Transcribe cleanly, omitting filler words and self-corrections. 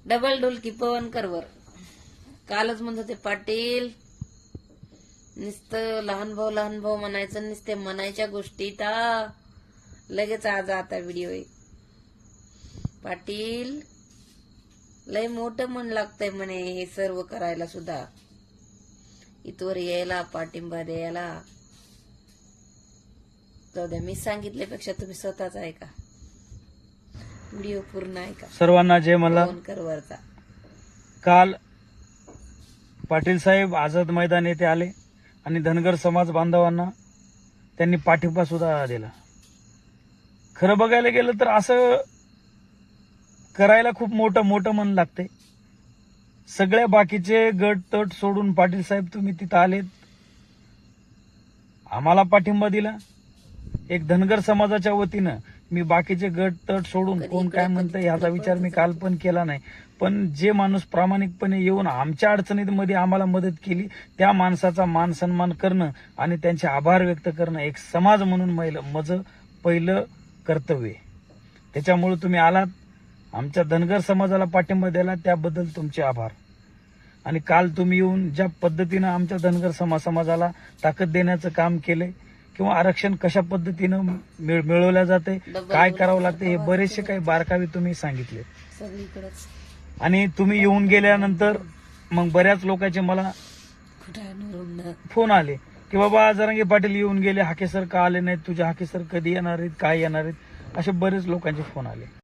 Double ढोलकी पवनकरवर कालच म्हणत होते पाटील नुसतं लहान भाऊ म्हणायचं, नुसते म्हणायच्या गोष्टी लगेच आज आता व्हिडिओ आहे. पाटील लय मोठं मन लागतंय म्हणे हे सर्व करायला सुद्धा, इथवर यायला पाठिंबा द्यायला. जाऊ द्या, मी सांगितल्यापेक्षा तुम्ही स्वतःच ऐका, व्हिडिओ पूर्ण ऐका. सर्वांना जय मला. पवनकरवरचा काल पाटील साहेब आझाद मैदान येथे आले आणि धनगर समाज बांधवांना त्यांनी पाठिंबा सुद्धा दिला. खरं बघायला गेलं तर असं करायला खूप मोठं मन लागते. सगळ्या बाकीचे गट तट सोडून पाटील साहेब तुम्ही तिथं आलेत, आम्हाला पाठिंबा दिला. एक धनगर समाजाच्या वतीनं मी बाकीचे गट तट सोडून कोण काय म्हणतंय ह्याचा विचार मी काल पण केला नाही. पण जे माणूस प्रामाणिकपणे येऊन आमच्या अडचणीमध्ये आम्हाला मदत केली त्या माणसाचा मान सन्मान करणं आणि त्यांचे आभार व्यक्त करणं एक समाज म्हणून माझं पहिलं कर्तव्य. त्याच्यामुळे तुम्ही आलात, आमच्या धनगर समाजाला पाठिंबा द्याला, त्याबद्दल तुमचे आभार. आणि काल तुम्ही येऊन ज्या पद्धतीनं आमच्या धनगर समाजाला ताकद देण्याचं काम केलंय किंवा आरक्षण कशा पद्धतीनं मिळवल्या जाते, काय करावं लागते, हे बरेचसे काही बारकावे तुम्ही सांगितले. सगळीकडेच आणि तुम्ही येऊन गेल्यानंतर मग बऱ्याच लोकांचे मला फोन आले की बाबा जरांगे पाटील येऊन गेले, हाके सर का आले नाहीत, तुझे हाके सर कधी येणार आहेत, काय येणार आहेत, असे बरेच लोकांचे फोन आले.